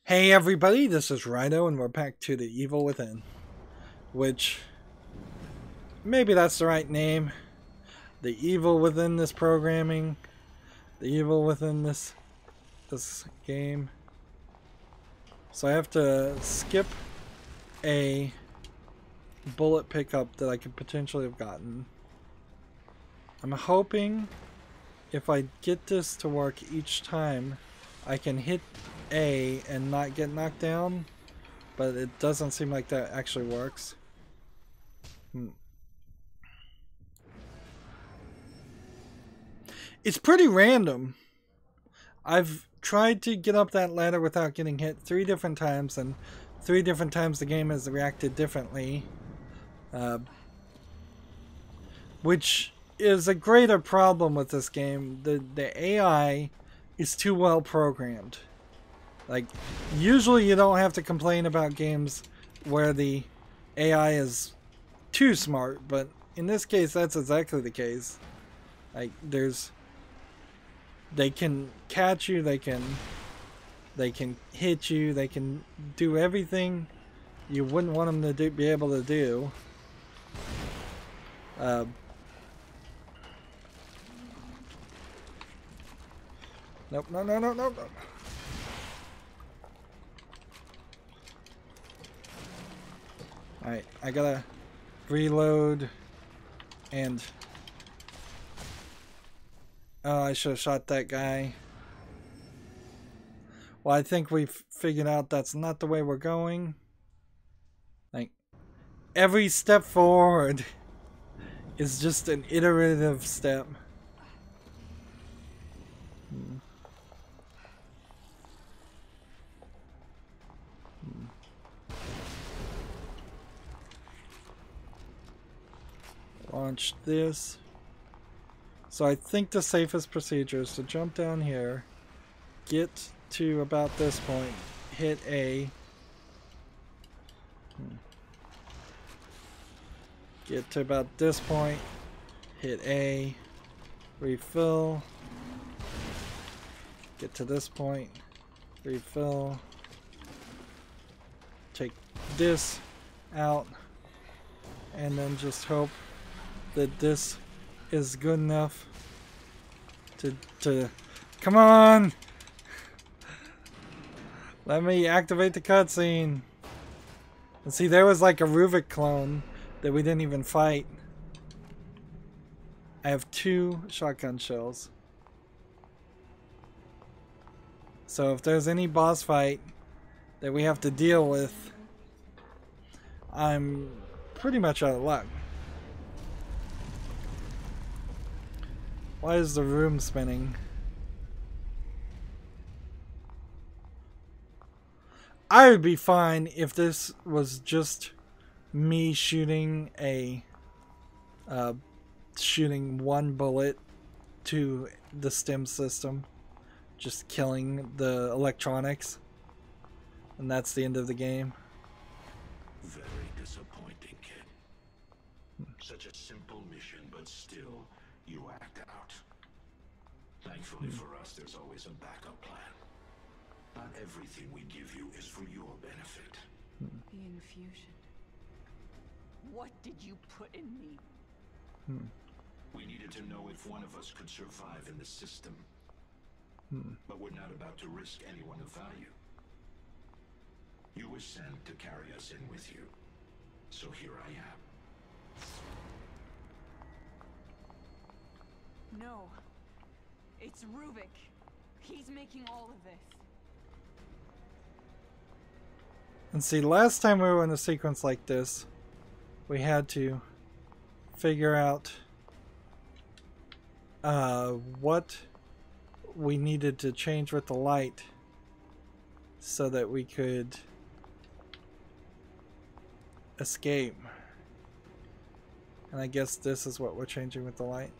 Hey everybody, this is Rydo and we're back to The Evil Within. Which, maybe that's the right name. The evil within this programming. The evil within this game. So I have to skip a bullet pickup that I could potentially have gotten. I'm hoping if I get this to work each time, I can hit A and not get knocked down, but it doesn't seem like that actually works. It's pretty random. I've tried to get up that ladder without getting hit 3 different times, and 3 different times the game has reacted differently. Which is a greater problem with this game. The AI is too well programmed. Like, usually you don't have to complain about games where the AI is too smart, but in this case that's exactly the case. Like, they can catch you, they can hit you, they can do everything you wouldn't want them to be able to do. Nope, no. Alright, I gotta reload and... Oh, I should have shot that guy. Well, I think we've figured out that's not the way we're going. Like, every step forward is just an iterative step. Launch this. So I think the safest procedure is to jump down here, get to about this point, hit A, get to about this point, hit A, refill, get to this point, refill, take this out, and then just hope that this is good enough to come on, let me activate the cutscene. And see, there was like a Ruvik clone that we didn't even fight. I have 2 shotgun shells, so if there's any boss fight that we have to deal with, I'm pretty much out of luck. Why is the room spinning? I would be fine if this was just me shooting shooting 1 bullet to the stem system, just killing the electronics, and that's the end of the game. Very disappointing, kid. Such a simple mission, but still, you act out. Thankfully for us, there's always a backup plan. Not everything we give you is for your benefit. The infusion. What did you put in me? We needed to know if one of us could survive in the system. But we're not about to risk anyone of value. You were sent to carry us in with you. So here I am. No. It's Ruvik. He's making all of this. And see, last time we were in a sequence like this, we had to figure out what we needed to change with the light so that we could escape. And I guess this is what we're changing with the light.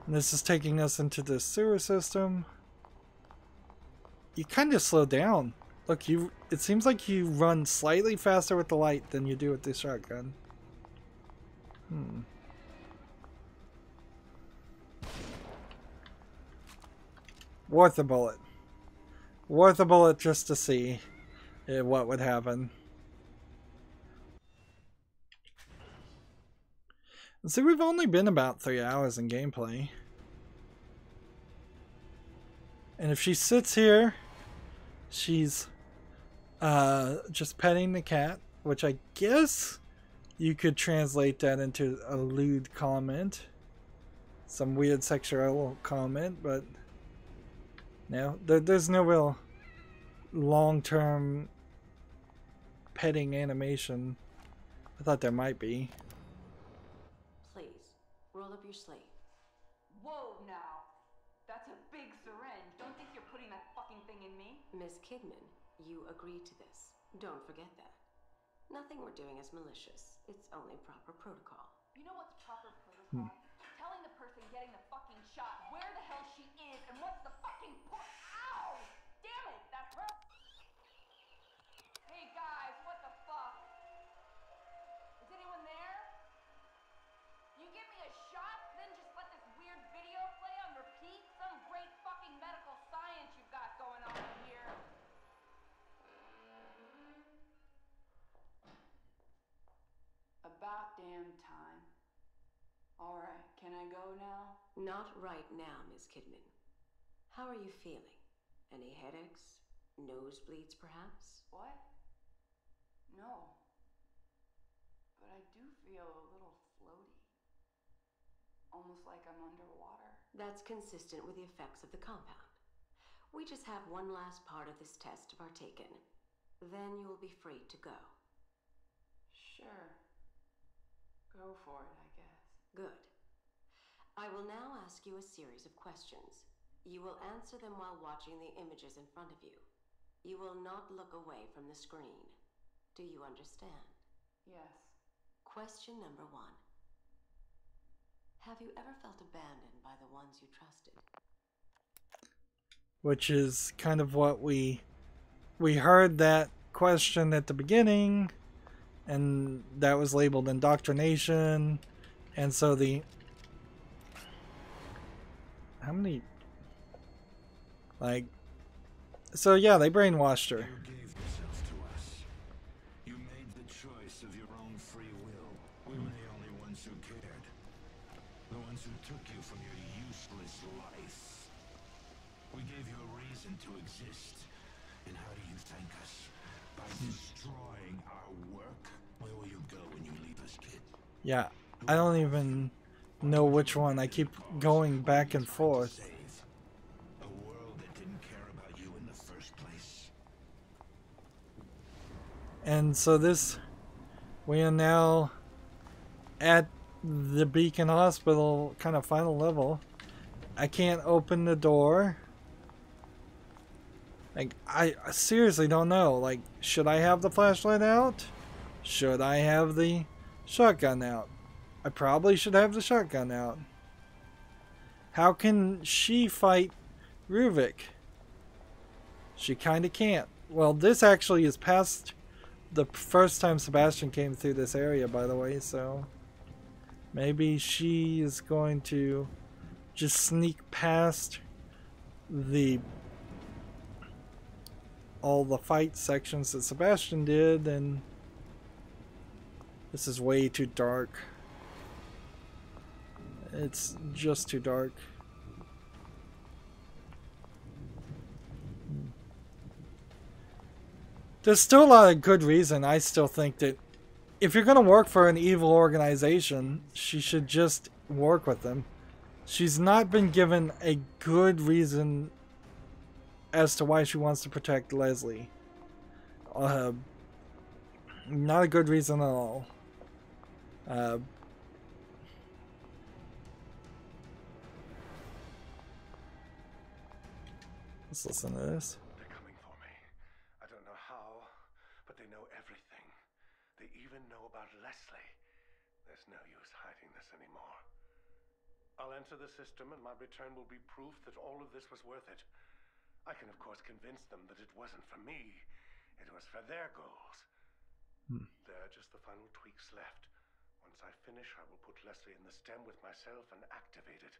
And this is taking us into the sewer system. You kind of slow down. Look, it seems like you run slightly faster with the light than you do with the shotgun. Worth a bullet. Worth a bullet just to see what would happen. And see, we've only been about 3 hours in gameplay. And if she sits here, she's just petting the cat, which I guess you could translate that into a lewd comment. Some weird sexual comment, but no, there's no real long-term petting animation. I thought there might be. Please, roll up your sleeve. Whoa, now. That's a big syringe. Don't think you're putting that fucking thing in me. Miss Kidman, you agreed to this. Don't forget that. Nothing we're doing is malicious. It's only proper protocol. You know what's proper protocol? Telling the person getting the fucking shot where the hell she is and what's the fucking point. Ow! Damn it, that hurt. Hey guys, what the fuck? Is anyone there? You give me a shot, then just let this weird video play on repeat? Some great fucking medical science you've got going on here. About damn time. Alright, can I go now? Not right now, Miss Kidman. How are you feeling? Any headaches? Nosebleeds, perhaps? What? No. But I do feel a little floaty. Almost like I'm underwater. That's consistent with the effects of the compound. We just have one last part of this test to partake in. Then you'll be free to go. Sure. Go for it, I guess. Good. I will now ask you a series of questions. You will answer them while watching the images in front of you. You will not look away from the screen. Do you understand? Yes. Question number 1. Have you ever felt abandoned by the ones you trusted? Which is kind of what we heard that question at the beginning, and that was labeled indoctrination, and so the how many so yeah, they brainwashed her. You gave yourself to us. You made the choice of your own free will. We were the only ones who cared. The ones who took you from your useless life. We gave you a reason to exist. And how do you thank us? By destroying our work? Where will you go when you leave us, kid? Yeah, I don't even know which one. I keep going back and forth. A world that didn't care about you in the first place. And so we are now at the Beacon Hospital kind of final level. I can't open the door. Like, I seriously don't know. Like, should I have the flashlight out? Should I have the shotgun out? I probably should have the shotgun out. How can she fight Ruvik? She kind of can't. Well, this actually is past the first time Sebastian came through this area, by the way, so maybe she is going to just sneak past all the fight sections that Sebastian did, and this is way too dark. It's just too dark. There's still a lot of good reason. I still think that if you're going to work for an evil organization, she should just work with them. She's not been given a good reason as to why she wants to protect Leslie. Not a good reason at all. Let's listen to this. They're coming for me. I don't know how, but they know everything. They even know about Leslie. There's no use hiding this anymore. I'll enter the system, and my return will be proof that all of this was worth it. I can, of course, convince them that it wasn't for me. It was for their goals. There are just the final tweaks left. Once I finish, I will put Leslie in the stem with myself and activate it.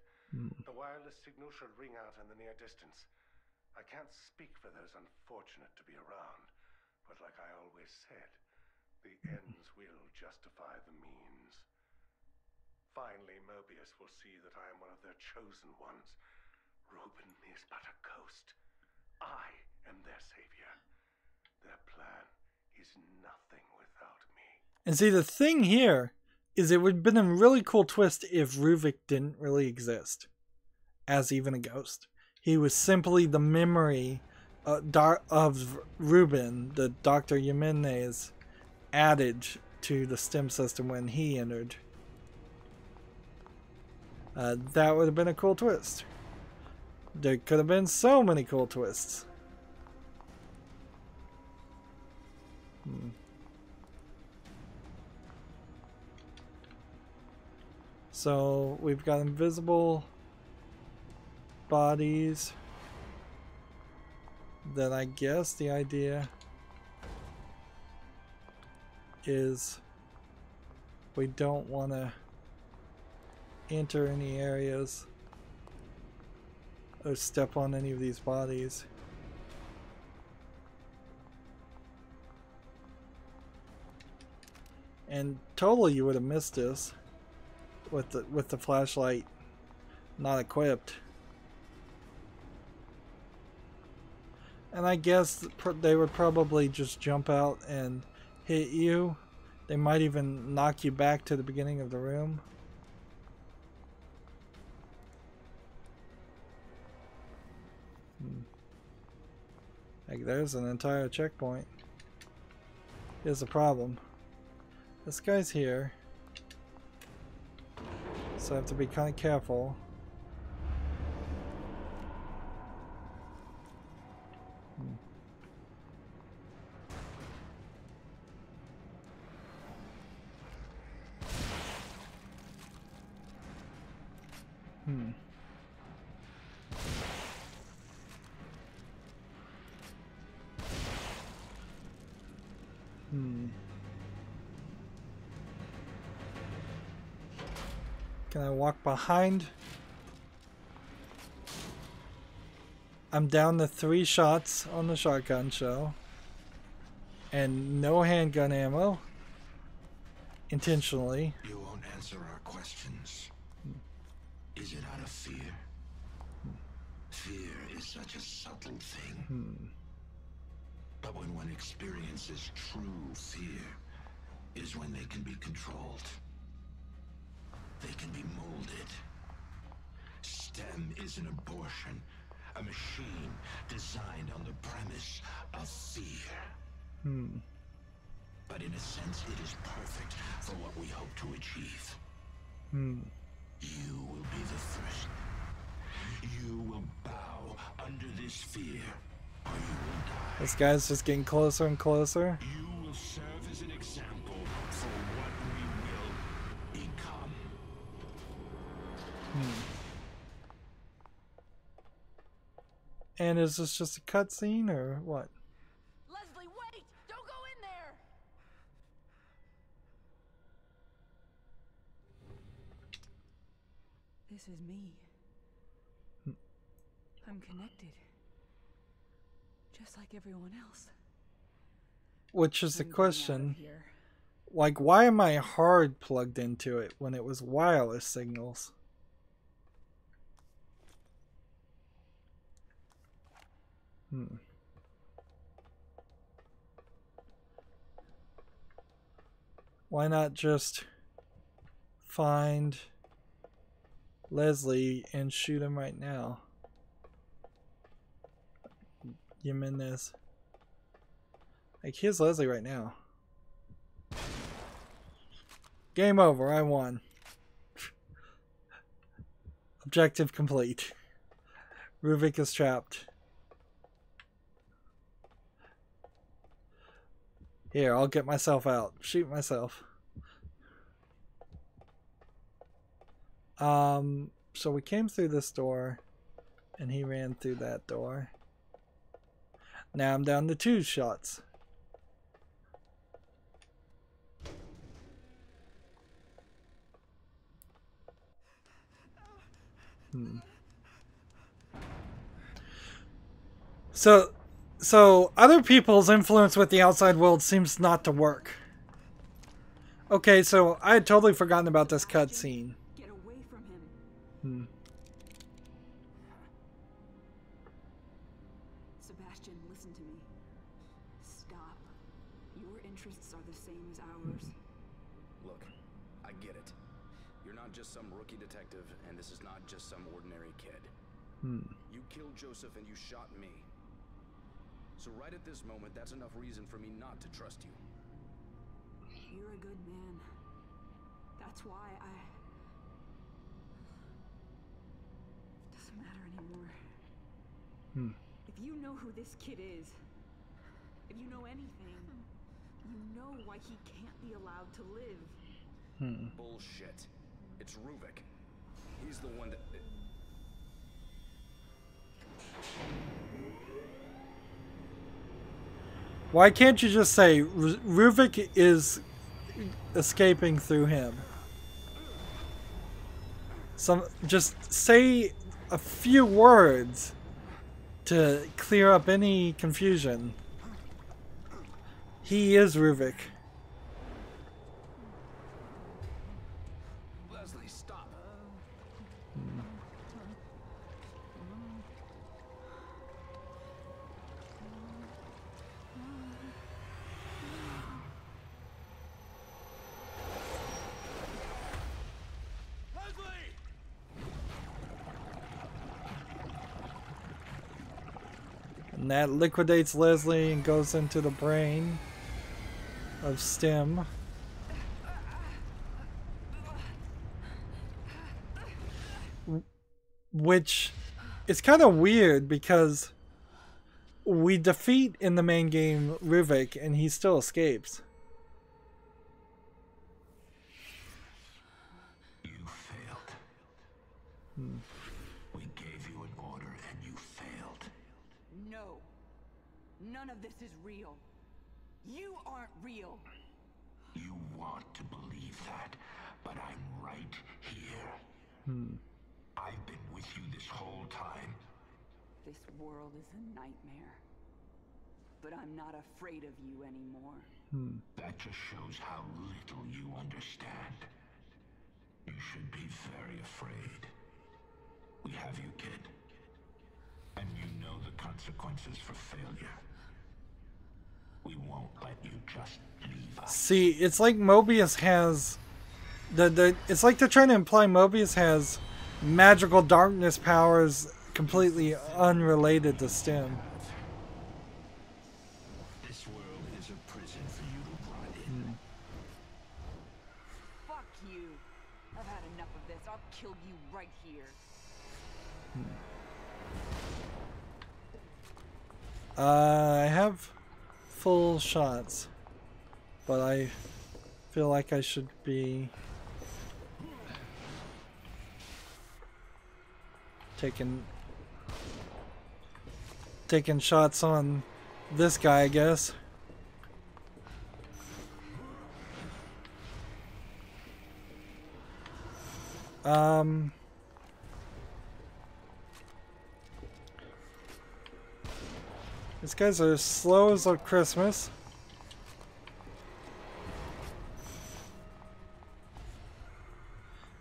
The wireless signal should ring out in the near distance. I can't speak for those unfortunate to be around, but like I always said, the ends will justify the means. Finally, Mobius will see that I am one of their chosen ones. Reuben is but a ghost. I am their savior. Their plan is nothing without me. And see, the thing here is it would have been a really cool twist if Ruvik didn't really exist as even a ghost. He was simply the memory of Reuben, the Dr. Jimenez, added to the stem system when he entered. That would have been a cool twist. There could have been so many cool twists. So we've got invisible bodies. Then I guess the idea is we don't want to enter any areas or step on any of these bodies. And totally you would have missed this with the flashlight not equipped. And I guess they would probably just jump out and hit you. They might even knock you back to the beginning of the room. Like, there's an entire checkpoint. Here's the problem. This guy's here. So I have to be kind of careful. Can I walk behind? I'm down to 3 shots on the shotgun shell. And no handgun ammo. Intentionally. You won't answer our questions. Is it out of fear? Fear is such a subtle thing. But when one experiences true fear, is when they can be controlled. They can be molded. STEM is an abortion, a machine designed on the premise of fear. But in a sense, it is perfect for what we hope to achieve. You will be the first. You will bow under this fear, or you will die. This guy's just getting closer and closer. You will serve as an example for what we will become. And is this just a cutscene or what? Leslie, wait! Don't go in there! This is me. I'm connected. Just like everyone else. Which is the I'm getting out of question. here. Like, why am I hard plugged into it when it was wireless signals? Why not just find Leslie and shoot him right now? Jimenez. Like, here's Leslie right now. Game over, I won. Objective complete. Ruvik is trapped. Here, I'll get myself out. Shoot myself. So we came through this door, and he ran through that door. Now I'm down to 2 shots. So other people's influence with the outside world seems not to work. Okay, so I had totally forgotten about this cutscene. Get away from him. Sebastian, listen to me. Stop. Your interests are the same as ours. Look, I get it. You're not just some rookie detective, and this is not just some ordinary kid. You killed Joseph and you shot me. So right at this moment, that's enough reason for me not to trust you. You're a good man. That's why It doesn't matter anymore. If you know who this kid is, if you know anything, you know why he can't be allowed to live. Bullshit. It's Ruvik. He's the one that... Why can't you just say Ruvik is escaping through him? Just say a few words to clear up any confusion. He is Ruvik. Leslie, stop. And that liquidates Leslie and goes into the brain of Stim. Which is kind of weird because we defeat in the main game Ruvik and he still escapes. You failed. We gave you an order and you failed. No. None of this is real. You aren't real. You want to believe that, but I'm right here. I've been with you this whole time. This world is a nightmare. But I'm not afraid of you anymore. That just shows how little you understand. You should be very afraid. We have you, kid. And you know the consequences for failure. We won't let you just leave us. See, it's like Mobius has it's like they're trying to imply Mobius has magical darkness powers completely unrelated to Stim. This world is a prison for you to rot in. Fuck you. I've had enough of this. I'll kill you right here. I have full shots, but I feel like I should be taking shots on this guy, I guess. These guys are slow as a Christmas.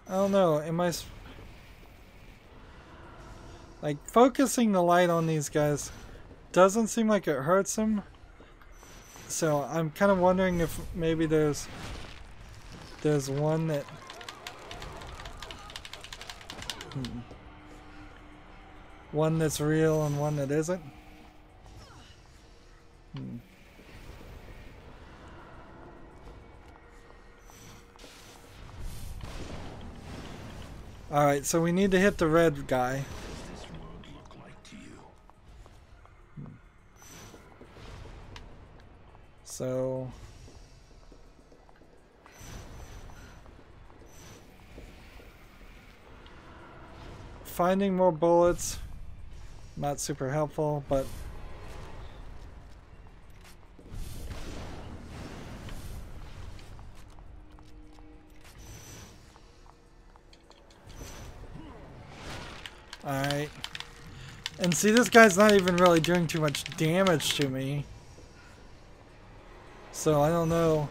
I don't know, am I... Like, focusing the light on these guys doesn't seem like it hurts them. So I'm kind of wondering if maybe there's one that... One that's real and one that isn't. Alright, so we need to hit the red guy. What does this world look like to you? So... Finding more bullets, not super helpful, but... Alright. And see, this guy's not even really doing too much damage to me. So I don't know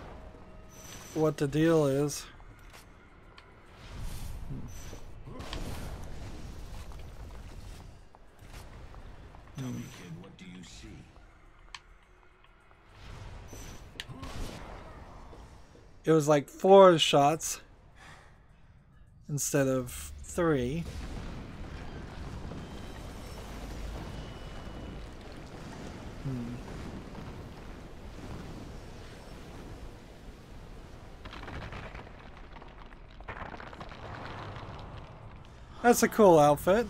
what the deal is. Tell me, kid, what do you see? It was like 4 shots instead of 3. That's a cool outfit.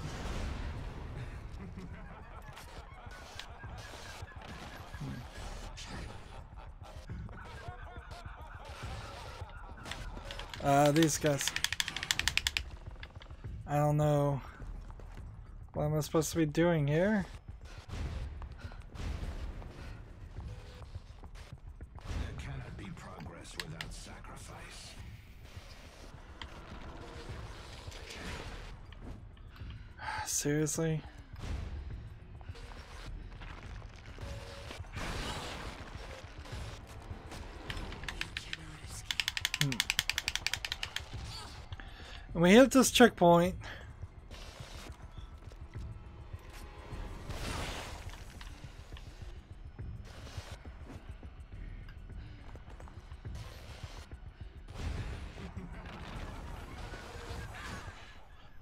These guys. I don't know. What am I supposed to be doing here? There cannot be progress without sacrifice. Seriously? And we hit this checkpoint.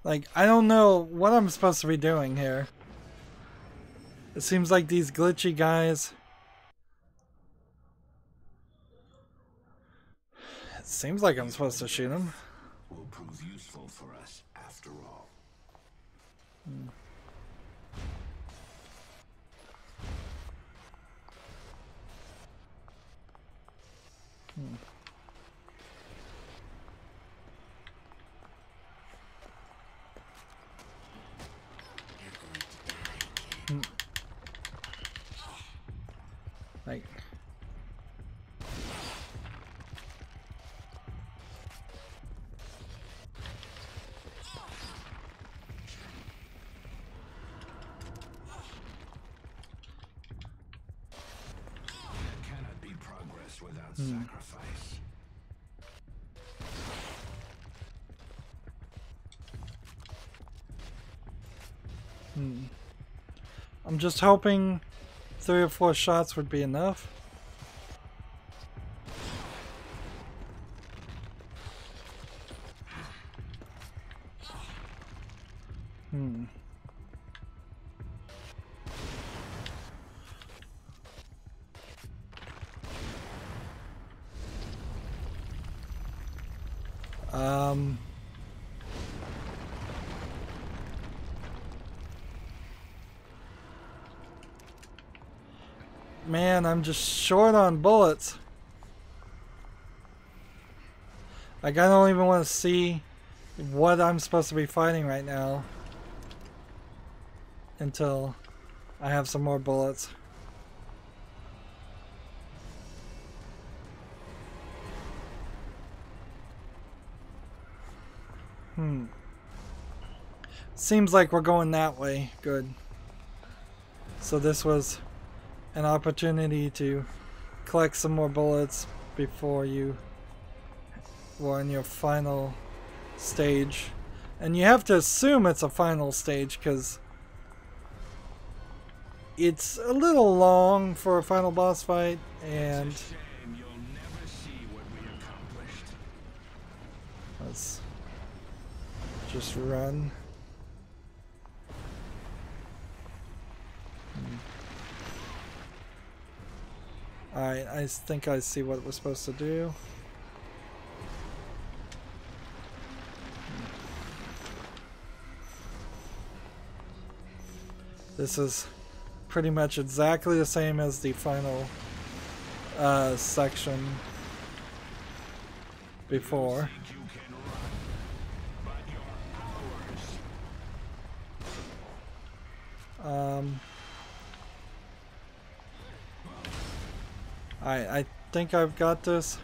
Like, I don't know what I'm supposed to be doing here. It seems like these glitchy guys... It seems like I'm supposed to shoot them. Will prove useful for us after all. Like... Without sacrifice. I'm just hoping 3 or 4 shots would be enough. Man, I'm just short on bullets. Like, I don't even want to see what I'm supposed to be fighting right now until I have some more bullets. Seems like we're going that way. Good. So this was an opportunity to collect some more bullets before you were in your final stage. And you have to assume it's a final stage because it's a little long for a final boss fight, and It's a shame you'll never see what we accomplished. let's just run. Alright, I think I see what we're supposed to do. This is pretty much exactly the same as the final section before. Think you can run, but you're ours. I think I've got this.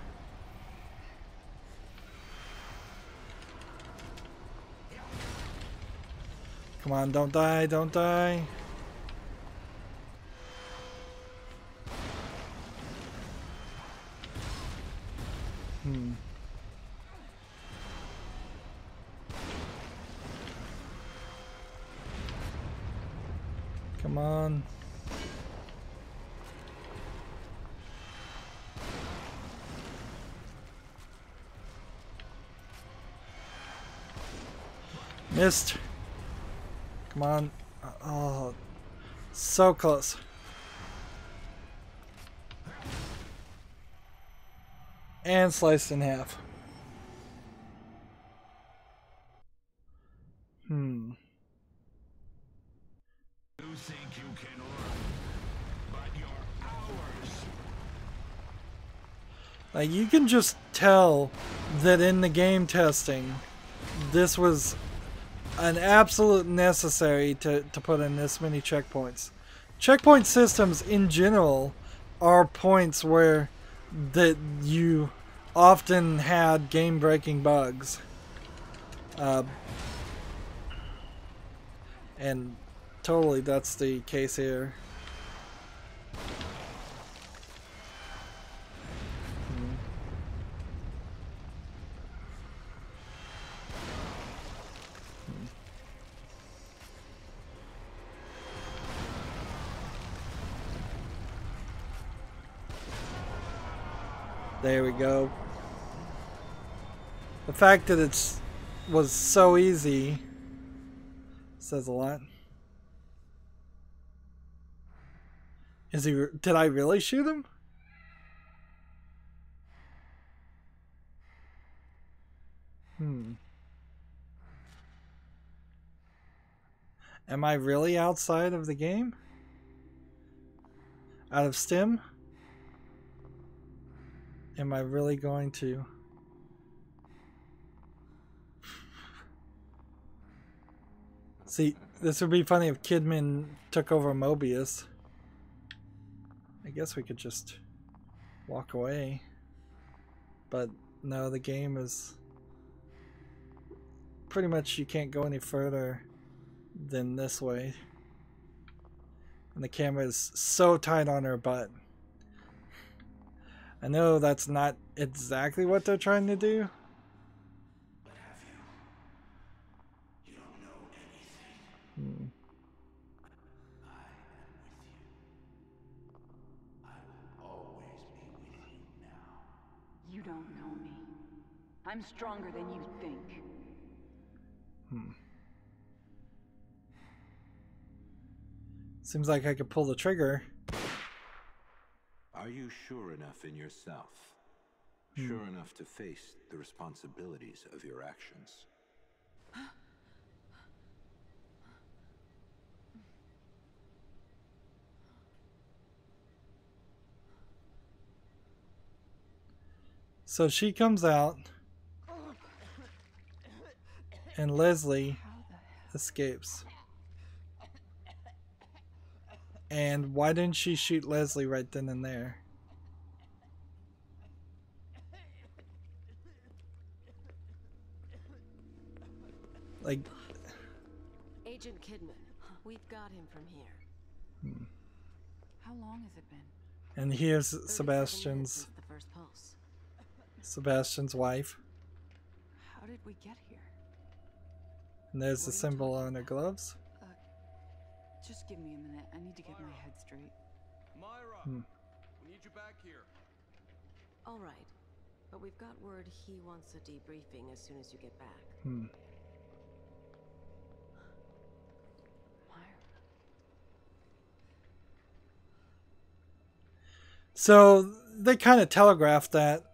Come Come on, don't die, don't die. Come on. Missed. Come on. Oh, so close. And sliced in half. You think you can run, but you're ours. Like, you can just tell that in the game testing, this was an absolute necessary to put in this many checkpoints. Checkpoint systems in general are points where that you often had game-breaking bugs. And totally that's the case here. There we go. The fact that it was so easy says a lot. Is he? Did I really shoot him? Am I really outside of the game? Out of Stim? Am I really going to? See, this would be funny if Kidman took over Mobius. I guess we could just walk away. But no, the game is pretty much you can't go any further than this way. And the camera is so tight on her butt. I know that's not exactly what they're trying to do. But have you? You don't know anything. I am with you. I will always be with you now. You don't know me. I'm stronger than you think. Seems like I could pull the trigger. Are you sure enough in yourself? Sure enough to face the responsibilities of your actions? So she comes out, and Leslie escapes. And why didn't she shoot Leslie right then and there? Like, Agent Kidman, we've got him from here. How long has it been? and here's 37 minutes Sebastian's since the first pulse. wife. How did we get here? And there's the symbol on her gloves. Just give me a minute. I need to get my head straight. Myra, we need you back here. All right, but we've got word he wants a debriefing as soon as you get back. Myra. So they kind of telegraphed that.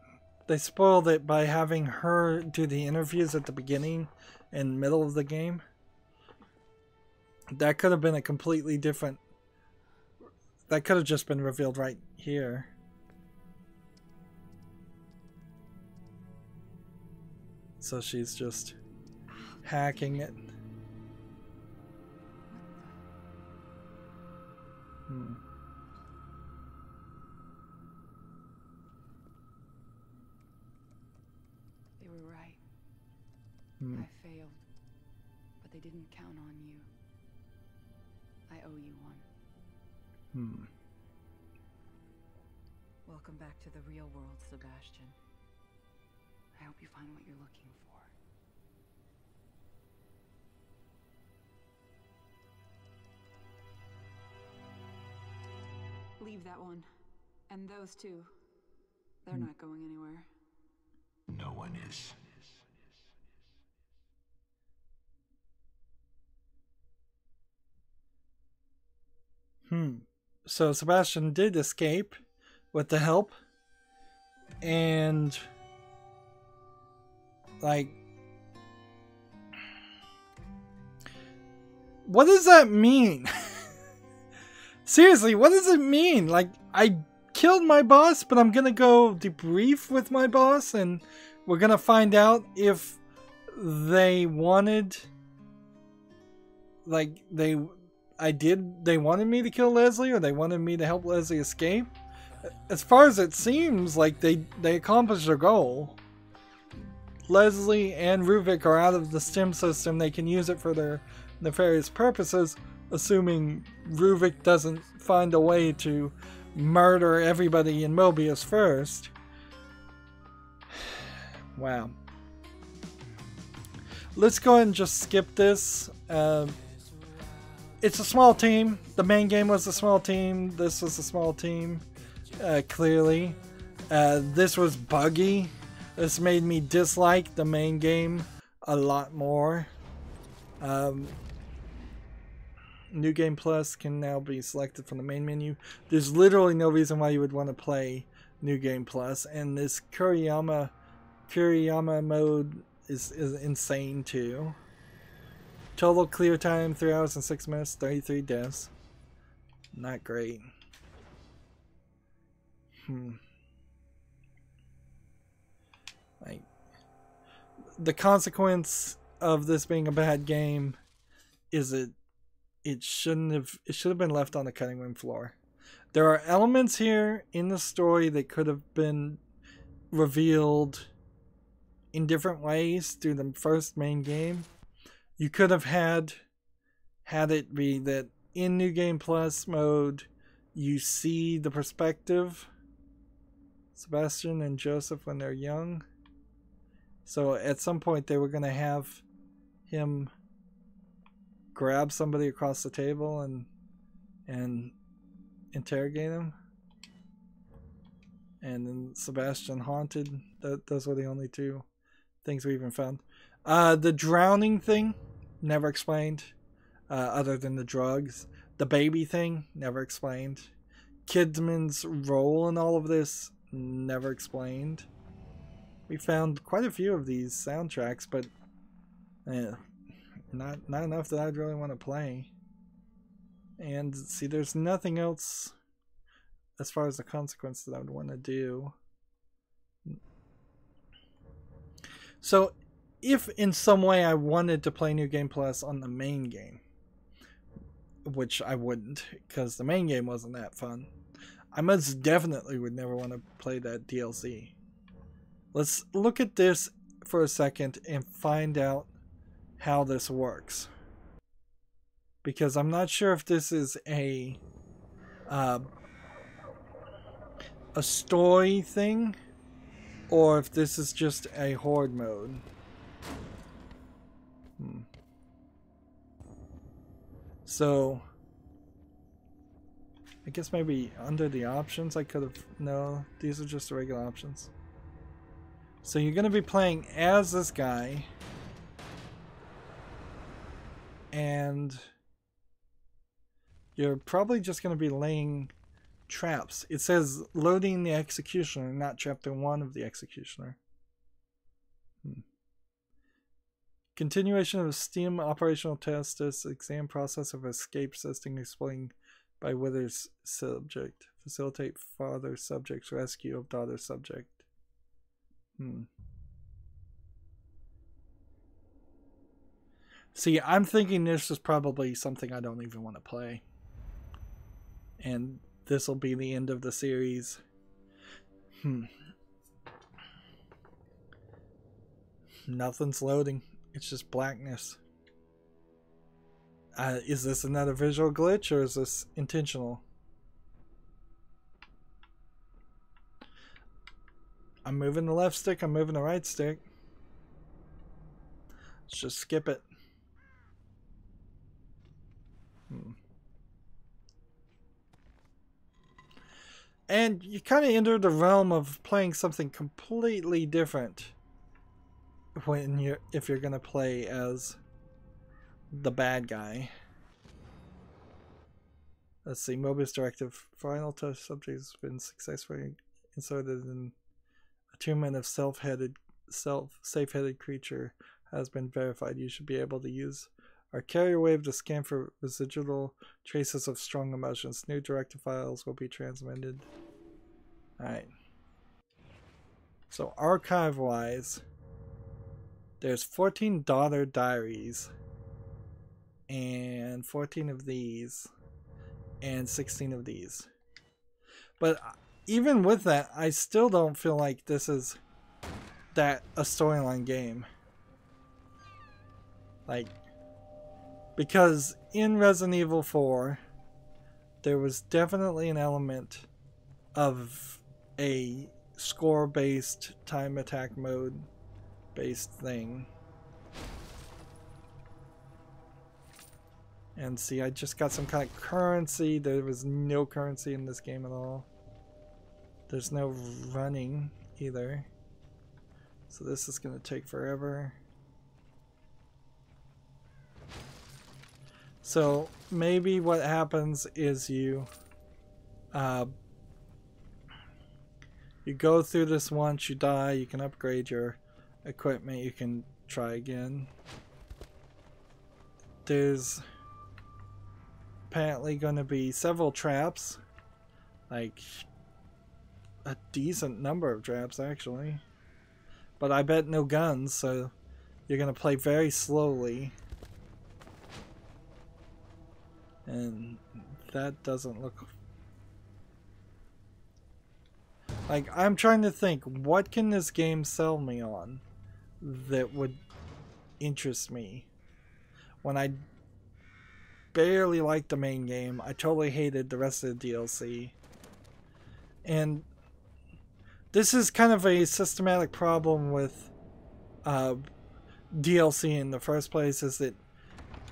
They spoiled it by having her do the interviews at the beginning and middle of the game. That could have been a completely different... That could have just been revealed right here. So she's just hacking it. They were right. I failed. But they didn't count on you. owe you one. Welcome back to the real world, Sebastian. I hope you find what you're looking for. Leave that one. And those two. They're not going anywhere. No one is. So Sebastian did escape with the help, and like, what does that mean? Seriously, what does it mean? Like, I killed my boss, but I'm gonna go debrief with my boss, and we're gonna find out if they wanted, like, they wanted me to kill Leslie, or they wanted me to help Leslie escape. As far as it seems, like, they accomplished their goal. Leslie and Ruvik are out of the stim system. They can use it for their nefarious purposes, assuming Ruvik doesn't find a way to murder everybody in Mobius first. Wow. Let's go ahead and just skip this. It's a small team. The main game was a small team. This was a small team, clearly. This was buggy. This made me dislike the main game a lot more. New Game Plus can now be selected from the main menu. There's literally no reason why you would want to play New Game Plus, and this Kuriyama mode is insane too. Total clear time 3 hours and 6 minutes, 33 deaths. Not great. Like, the consequence of this being a bad game is it should have been left on the cutting room floor. There are elements here in the story that could have been revealed in different ways through the first main game. You could have had it be that in New Game Plus mode you see the perspective Sebastian and Joseph when they're young. So at some point they were going to have him grab somebody across the table and interrogate him. And then Sebastian haunted. Those were the only two things we even found. The drowning thing, never explained, other than the drugs. The baby thing, never explained. Kidman's role in all of this, never explained. We found quite a few of these soundtracks, but not enough that I'd really want to play. And see, there's nothing else as far as the consequence that I would want to do. So if in some way I wanted to play New Game Plus on the main game, which I wouldn't, because the main game wasn't that fun, I most definitely would never want to play that DLC. Let's look at this for a second and find out how this works, because I'm not sure if this is a story thing or if this is just a horde mode. So I guess maybe under the options I could have... No, these are just the regular options. So you're going to be playing as this guy, and you're probably just going to be laying traps. It says loading the executioner, not chapter 1 of the executioner. Continuation of STEAM operational test. This exam process of escape testing explained by Withers subject. Facilitate father subject's rescue of daughter subject. See, I'm thinking this is probably something I don't even want to play. And this will be the end of the series. Nothing's loading. It's just blackness. Is this another visual glitch or is this intentional? I'm moving the left stick, I'm moving the right stick. Let's just skip it. And you kind of enter the realm of playing something completely different if you're gonna play as the bad guy. Let's see, Mobius Directive. Final touch subject has been successfully inserted in attunement of safe-headed creature has been verified. You should be able to use our carrier wave to scan for residual traces of strong emotions. New directive files will be transmitted. Alright. So archive-wise, there's 14 daughter diaries and 14 of these and 16 of these. But even with that, I still don't feel like this is a storyline game. Like, because in Resident Evil 4, there was definitely an element of a score-based, time attack mode-based thing. And see, I just got some kind of currency. There was no currency in this game at all. There's no running either. So this is going to take forever. So maybe what happens is you go through this once, you die, you can upgrade your equipment, you can try again. There's apparently going to be several traps, like a decent number of traps actually, but I bet no guns, so you're going to play very slowly, and that doesn't look like. I'm trying to think, what can this game sell me on that would interest me when I barely liked the main game. I totally hated the rest of the DLC. And this is kind of a systematic problem with DLC in the first place, is that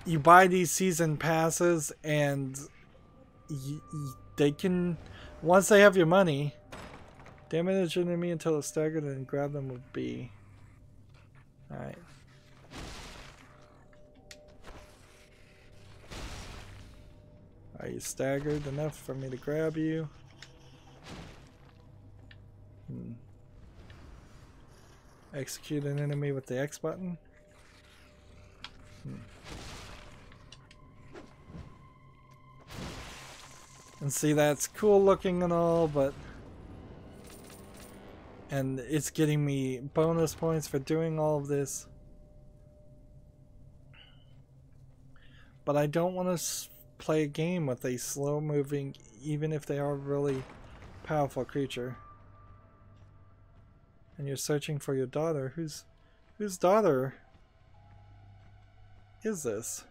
you buy these season passes and they can, once they have your money, damage an enemy until it's staggered and grab them with B. Alright. Are you staggered enough for me to grab you? Execute an enemy with the X button? And see, that's cool looking and all, but... and it's getting me bonus points for doing all of this. But I don't want to play a game with a slow moving, even if they are a really powerful creature. And you're searching for your daughter. Whose daughter is this?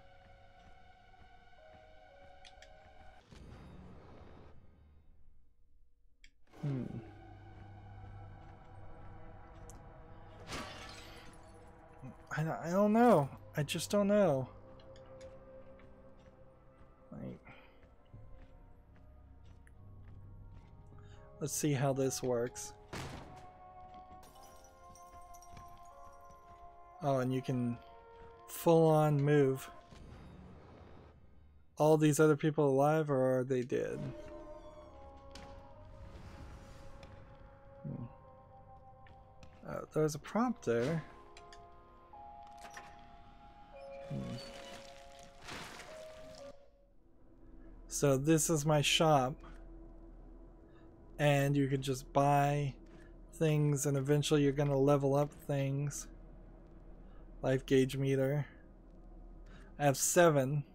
I don't know. I just don't know. Like, let's see how this works. Oh, and you can full on move. All these other people alive, or are they dead? There's a prompt there. So this is my shop, and you could just buy things, and eventually you're gonna level up things. Life gauge meter. I have 7.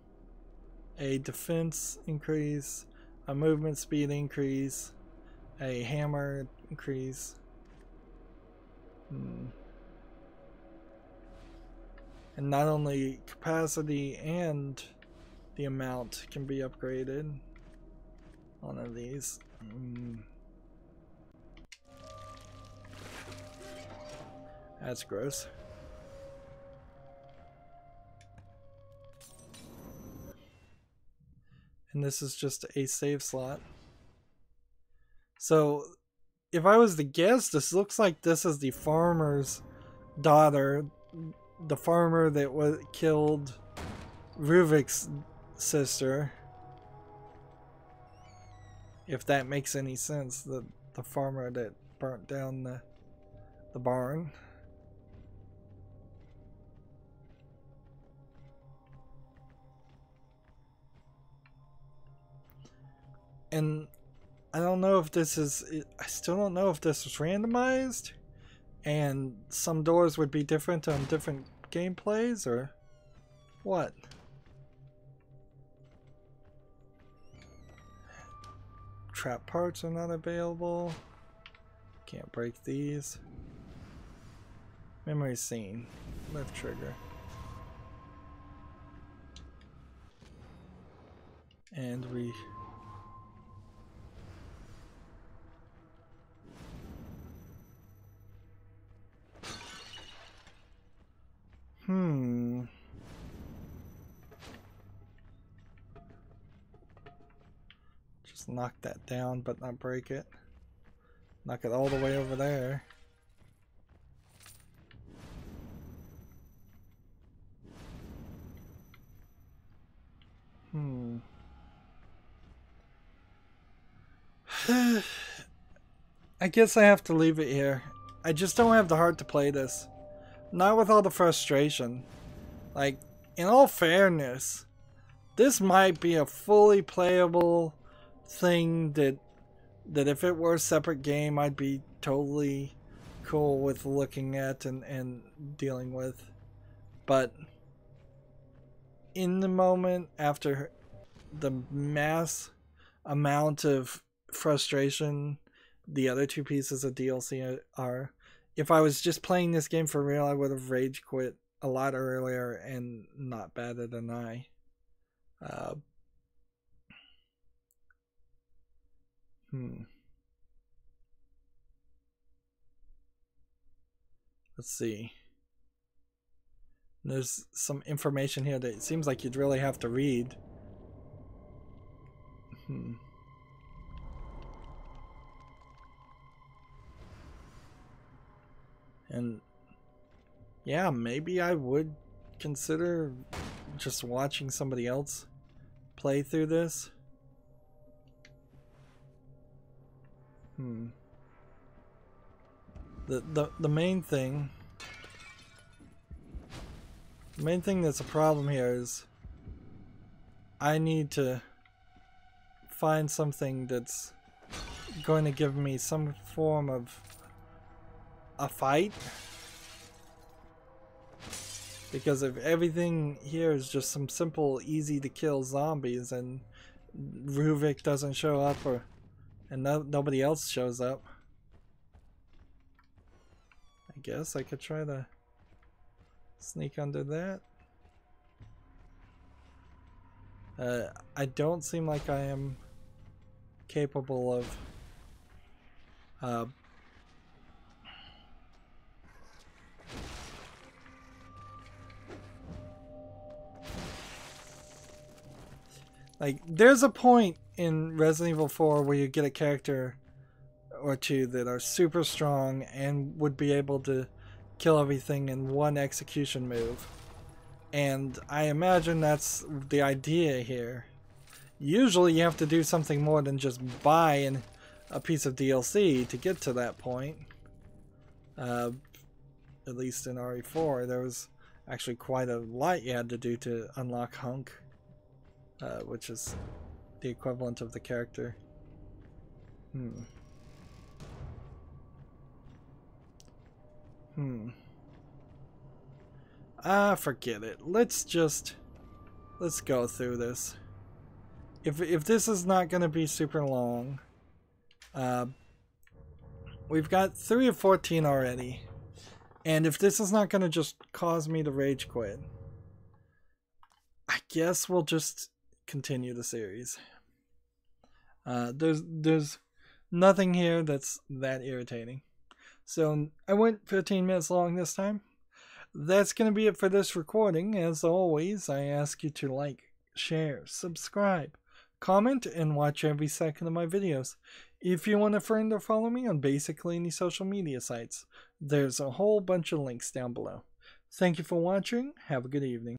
A defense increase, a movement speed increase, a hammer increase. And not only capacity and the amount can be upgraded. One of these. That's gross. And this is just a save slot. So, if I was to guess, this looks like this is the farmer's daughter. The farmer that killed Ruvik's sister. If that makes any sense. The farmer that burnt down the barn. And I don't know if this is... I still don't know if this is randomized. And some doors would be different on different gameplays, or what? Trap parts are not available. Can't break these. Memory scene. Left trigger. And we... Just knock that down, but not break it. Knock it all the way over there. I guess I have to leave it here. I just don't have the heart to play this. Not with all the frustration. Like, in all fairness, this might be a fully playable thing that if it were a separate game, I'd be totally cool with looking at and dealing with. But in the moment, after the mass amount of frustration the other two pieces of DLC are, if I was just playing this game for real, I would have rage quit a lot earlier and not batted an eye. Let's see. There's some information here that it seems like you'd really have to read. And yeah, maybe I would consider just watching somebody else play through this. The main thing that's a problem here is I need to find something that's going to give me some form of a fight, because if everything here is just some simple easy to kill zombies and Ruvik doesn't show up, and nobody else shows up, I guess I could try to sneak under that. I don't seem like I am capable of like, there's a point in Resident Evil 4 where you get a character or two that are super strong and would be able to kill everything in one execution move. And I imagine that's the idea here. Usually you have to do something more than just buy a piece of DLC to get to that point. At least in RE4, there was actually quite a lot you had to do to unlock Hunk. Which is the equivalent of the character. Forget it. Let's go through this. If this is not going to be super long, we've got 3 of 14 already, and if this is not going to just cause me to rage quit, I guess we'll just continue the series. There's nothing here that's that irritating. So I went 15 minutes long this time. That's going to be it for this recording. As always, I ask you to like, share, subscribe, comment, and watch every second of my videos. If you want to friend or follow me on basically any social media sites, there's a whole bunch of links down below. Thank you for watching. Have a good evening.